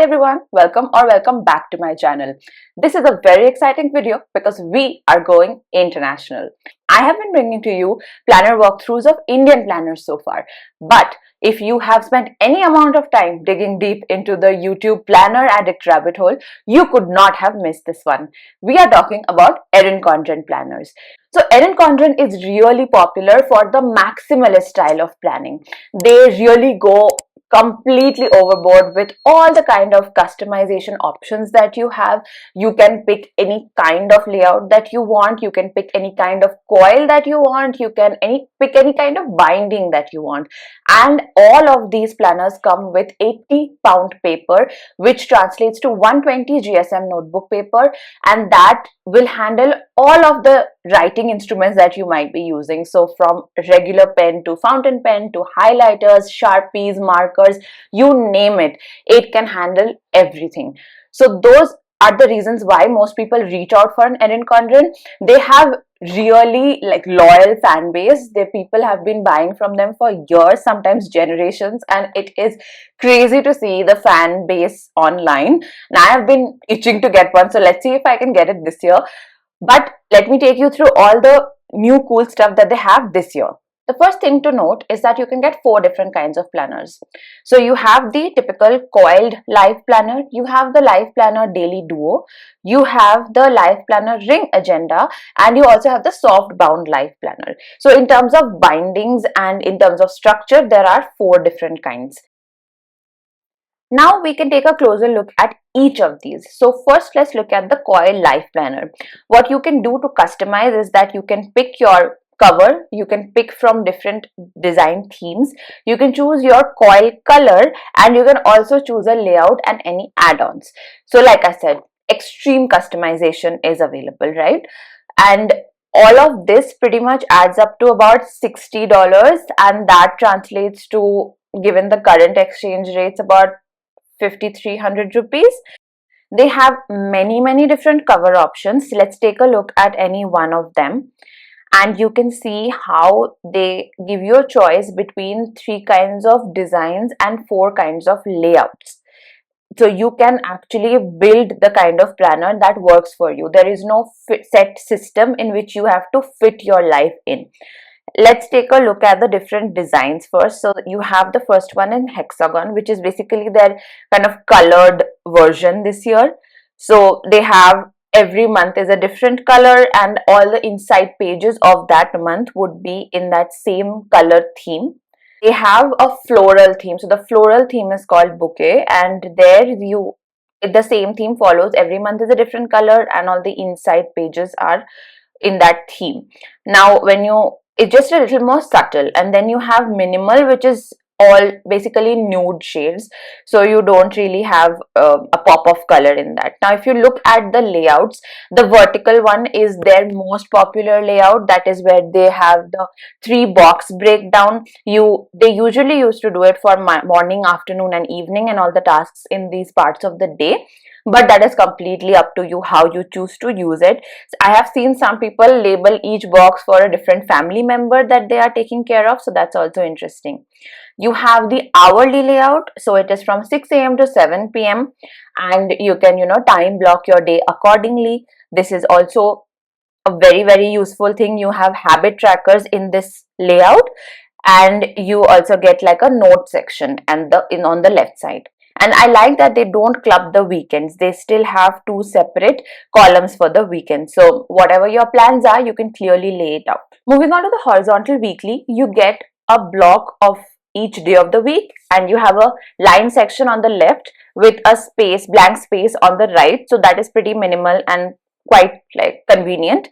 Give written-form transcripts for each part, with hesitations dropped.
Hi everyone, welcome back to my channel. This is a very exciting video because we are going international. I have been bringing to you planner walkthroughs of Indian planners so far, but if you have spent any amount of time digging deep into the YouTube planner addict rabbit hole, you could not have missed this one. We are talking about Erin Condren planners. So Erin Condren is really popular for the maximalist style of planning. They really go completely overboard with all the kind of customization options that you have. You can pick any kind of layout that you want, you can pick any kind of coil that you want, you can pick any kind of binding that you want, and all of these planners come with 80-pound paper, which translates to 120 GSM notebook paper, and that will handle all of the writing instruments that you might be using. So from regular pen to fountain pen to highlighters, sharpies, markers, you name it, it can handle everything. So those are the reasons why most people reach out for an Erin Condren. They have really loyal fan base. The people have been buying from them for years, sometimes generations, and it is crazy to see the fan base online. And I have been itching to get one, so let's see if I can get it this year. But let me take you through all the new cool stuff that they have this year. The first thing to note is that you can get 4 different kinds of planners. So you have the typical Coiled Life Planner, you have the Life Planner Daily Duo, you have the Life Planner Ring Agenda, and you also have the Softbound Life Planner. So in terms of bindings and in terms of structure, there are 4 different kinds. Now we can take a closer look at each of these. So first, let's look at the Coiled Life Planner. What you can do to customize is that you can pick your cover, you can pick from different design themes, you can choose your coil color, and you can also choose a layout and any add-ons. So like I said, extreme customization is available, right? And all of this pretty much adds up to about $60, and that translates to, given the current exchange rates, about 5,300 rupees. They have many different cover options. Let's take a look at any one of them, and you can see how they give you a choice between 3 kinds of designs and 4 kinds of layouts. So you can actually build the kind of planner that works for you. There is no set system in which you have to fit your life in. Let's take a look at the different designs first. So you have the first one in hexagon, which is basically their kind of colored version this year. So they have every month is a different color, and all the inside pages of that month would be in that same color theme. They have a floral theme. So the floral theme is called bouquet, and there the same theme follows. Every month is a different color and all the inside pages are in that theme. Now it's just a little more subtle. And then you have minimal, which is all basically nude shades, so you don't really have a pop of color in that. Now if you look at the layouts, the vertical one is their most popular layout. That is where they have the 3 box breakdown. They usually used to do it for morning, afternoon and evening and all the tasks in these parts of the day, but that is completely up to you how you choose to use it. I have seen some people label each box for a different family member that they are taking care of, so that's also interesting. You have the hourly layout, so it is from 6 a.m. to 7 p.m. and you can time block your day accordingly. This is also a very useful thing. You have habit trackers in this layout, and you also get like a note section and on the left side. And I like that they don't club the weekends. They still have 2 separate columns for the weekend. So whatever your plans are, you can clearly lay it out. Moving on to the horizontal weekly, you get a block of each day of the week, and you have a line section on the left with a blank space on the right. So that is pretty minimal and quite convenient.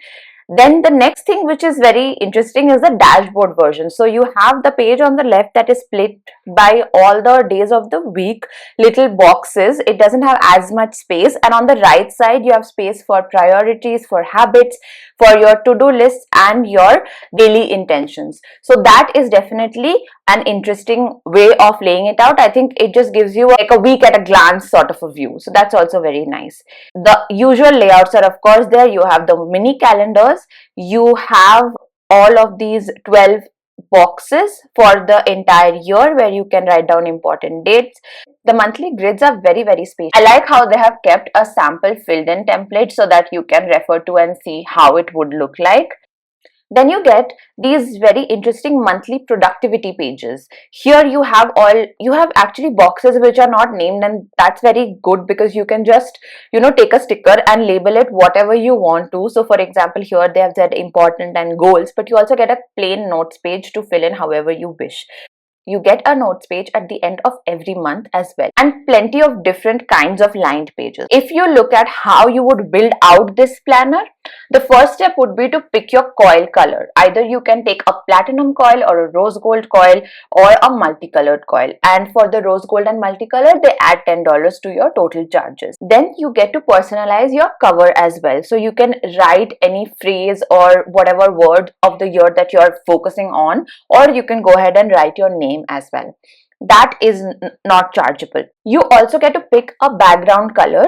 Then the next thing which is very interesting is the dashboard version. So you have the page on the left that is split by all the days of the week, little boxes. It doesn't have as much space, and on the right side you have space for priorities, for habits, for your to-do lists and your daily intentions. So that is definitely an interesting way of laying it out. I think it just gives you like a week at a glance sort of a view. So that's also very nice. The usual layouts are of course there. You have the mini calendars, you have all of these 12 boxes for the entire year where you can write down important dates. The monthly grids are very, very spacious. I like how they have kept a sample filled in template so that you can refer to and see how it would look like. Then you get these very interesting monthly productivity pages. Here you have actually boxes which are not named, and that's very good because you can just take a sticker and label it whatever you want to. So for example, here they have said important and goals, but you also get a plain notes page to fill in however you wish. You get a notes page at the end of every month as well, and plenty of different kinds of lined pages. If you look at how you would build out this planner, the first step would be to pick your coil color. Either you can take a platinum coil or a rose gold coil or a multicolored coil, and for the rose gold and multicolored they add $10 to your total charges. Then you get to personalize your cover as well, so you can write any phrase or whatever word of the year that you're focusing on, or you can go ahead and write your name as well. That is not chargeable. You also get to pick a background color,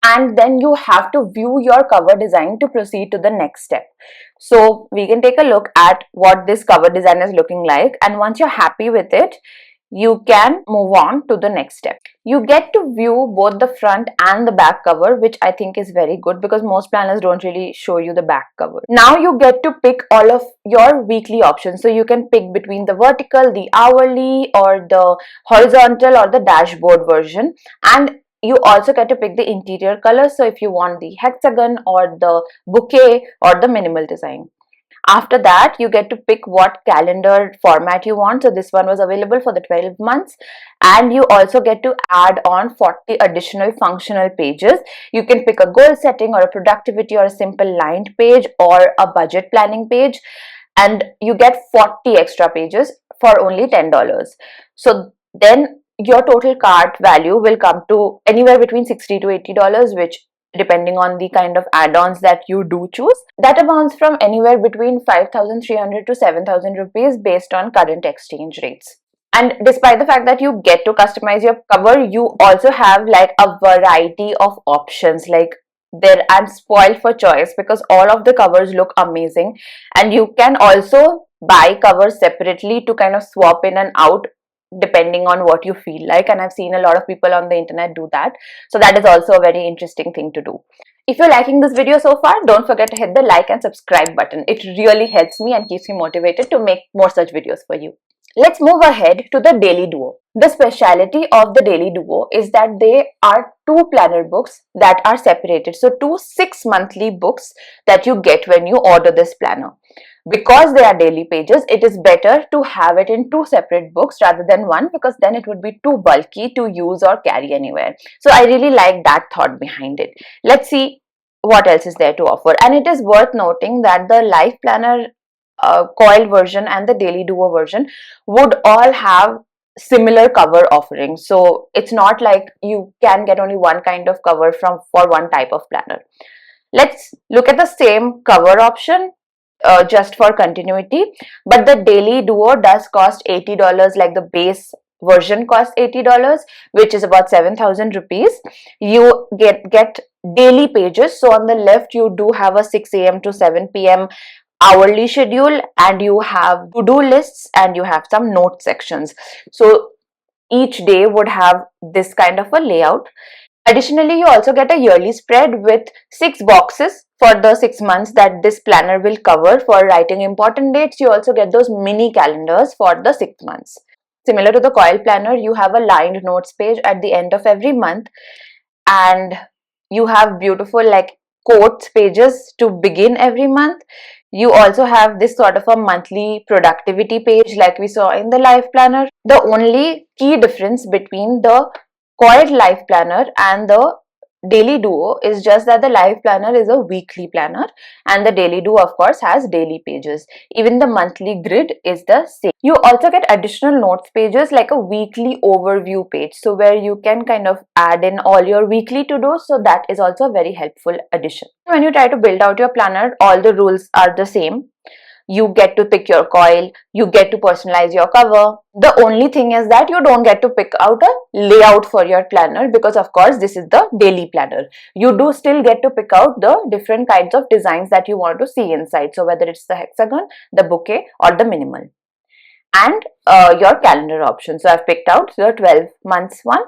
and then you have to view your cover design to proceed to the next step. So we can take a look at what this cover design is looking like, and once you're happy with it, you can move on to the next step. You get to view both the front and the back cover, which I think is very good because most planners don't really show you the back cover. Now you get to pick all of your weekly options. So you can pick between the vertical, the hourly, or the horizontal, or the dashboard version. And you also get to pick the interior color. So if you want the hexagon or the bouquet or the minimal design. After that, you get to pick what calendar format you want. So this one was available for the 12 months. And you also get to add on 40 additional functional pages. You can pick a goal setting or a productivity or a simple lined page or a budget planning page. And you get 40 extra pages for only $10. So then your total cart value will come to anywhere between $60 to $80, which depending on the kind of add-ons that you do choose, that amounts from anywhere between 5,300 to 7,000 rupees based on current exchange rates. And despite the fact that you get to customize your cover, you also have like a variety of options. Like I'm spoiled for choice because all of the covers look amazing, and you can also buy covers separately to kind of swap in and out depending on what you feel like, and I've seen a lot of people on the internet do that. So that is also a very interesting thing to do. If you're liking this video so far, don't forget to hit the like and subscribe button. It really helps me and keeps me motivated to make more such videos for you. Let's move ahead to the Daily Duo. The speciality of the Daily Duo is that they are two planner books that are separated. So 2 6-monthly books that you get when you order this planner. Because they are daily pages, it is better to have it in 2 separate books rather than one, because then it would be too bulky to use or carry anywhere. So I really like that thought behind it. Let's see what else is there to offer. And it is worth noting that the Life Planner Coiled version and the Daily Duo version would all have similar cover offerings. So it's not like you can get only one kind of cover for one type of planner. Let's look at the same cover option just for continuity, but the Daily Duo does cost $80, like the base version costs $80, which is about 7,000 rupees. You get daily pages. So on the left you do have a 6 a.m. to 7 p.m. hourly schedule, and you have to-do lists, and you have some note sections. So each day would have this kind of a layout. Additionally, you also get a yearly spread with 6 boxes for the 6 months that this planner will cover for writing important dates. You also get those mini calendars for the 6 months. Similar to the Coil Planner, you have a lined notes page at the end of every month, and you have beautiful like quotes pages to begin every month. You also have this sort of a monthly productivity page like we saw in the Life Planner. The only key difference between the Coiled Life Planner and the Daily Duo is just that the Life Planner is a weekly planner, and the Daily Duo of course has daily pages. Even the monthly grid is the same. You also get additional notes pages like a weekly overview page, so where you can kind of add in all your weekly to-dos. So that is also a very helpful addition. When you try to build out your planner, all the rules are the same. You get to pick your coil, you get to personalize your cover. The only thing is that you don't get to pick out a layout for your planner, because of course this is the daily planner. You do still get to pick out the different kinds of designs that you want to see inside. So whether it's the hexagon, the bouquet, or the minimal. and your calendar option. So I've picked out the 12 months one,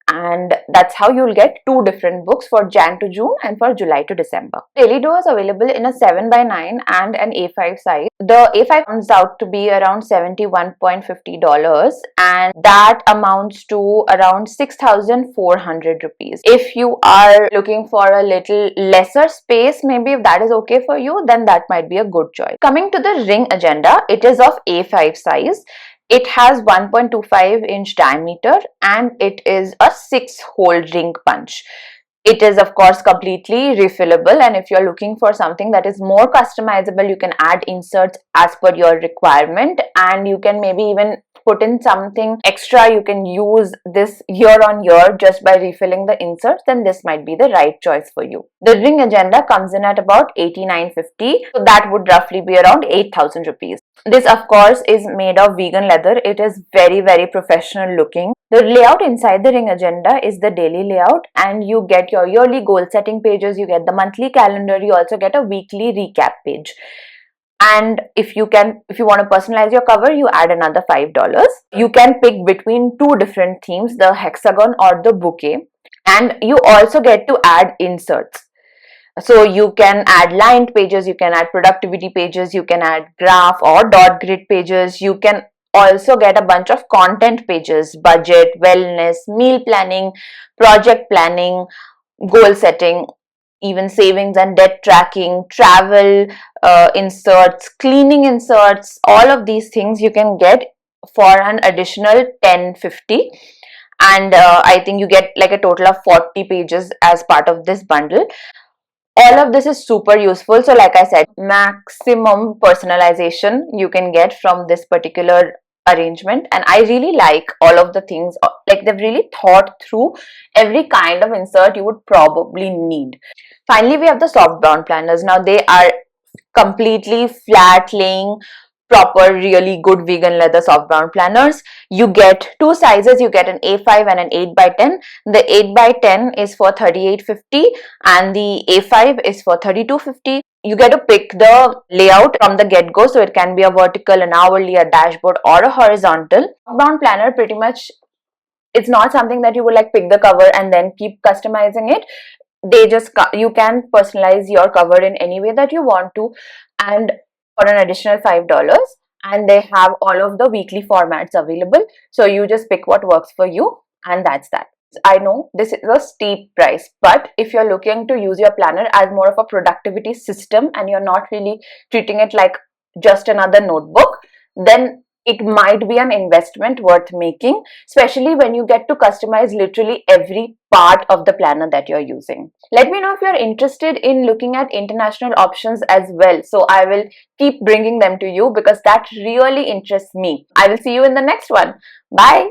and that's how you'll get two different books for Jan to June and for July to December. Daily Dough is available in a 7x9 and an A5 size. The A5 comes out to be around $71.50, and that amounts to around 6,400 rupees. If you are looking for a little lesser space, maybe if that is okay for you, then that might be a good choice. Coming to the ring agenda, it is of A5 size. It has 1.25-inch diameter and it is a 6-hole ring punch. It is of course completely refillable, and if you're looking for something that is more customizable, you can add inserts as per your requirement, and you can maybe even put in something extra. You can use this year on year just by refilling the inserts, then this might be the right choice for you. The ring agenda comes in at about 89.50, so that would roughly be around 8,000 rupees. This of course is made of vegan leather. It is very professional looking. The layout inside the ring agenda is the daily layout, and you get your yearly goal setting pages, you get the monthly calendar, you also get a weekly recap page. And if you want to personalize your cover, you add another $5. You can pick between two different themes, the hexagon or the bouquet, and you also get to add inserts. So you can add lined pages, you can add productivity pages, you can add graph or dot grid pages. You can also get a bunch of content pages, budget, wellness, meal planning, project planning, goal setting, even savings and debt tracking, travel inserts, cleaning inserts. All of these things you can get for an additional $10.50, and I think you get like a total of 40 pages as part of this bundle. All of this is super useful. So like I said, maximum personalization you can get from this particular arrangement, and I really like all of the things. Like, they've really thought through every kind of insert you would probably need. Finally, we have the Softbound planners. Now they are completely flat laying, proper, really good vegan leather softbound planners. You get two sizes. You get an A5 and an 8x10. The 8x10 is for 38.50 and the A5 is for 32.50. You get to pick the layout from the get-go, so it can be a vertical, an hourly, a dashboard, or a horizontal. Softbound planner, pretty much, it's not something that you would like pick the cover and then keep customizing it. You can personalize your cover in any way that you want to, and for an additional $5, and they have all of the weekly formats available, so you just pick what works for you, and that's that. I know this is a steep price, but if you're looking to use your planner as more of a productivity system and you're not really treating it like just another notebook, then it might be an investment worth making, especially when you get to customize literally every part of the planner that you're using. Let me know if you're interested in looking at international options as well. So I will keep bringing them to you because that really interests me. I will see you in the next one. Bye.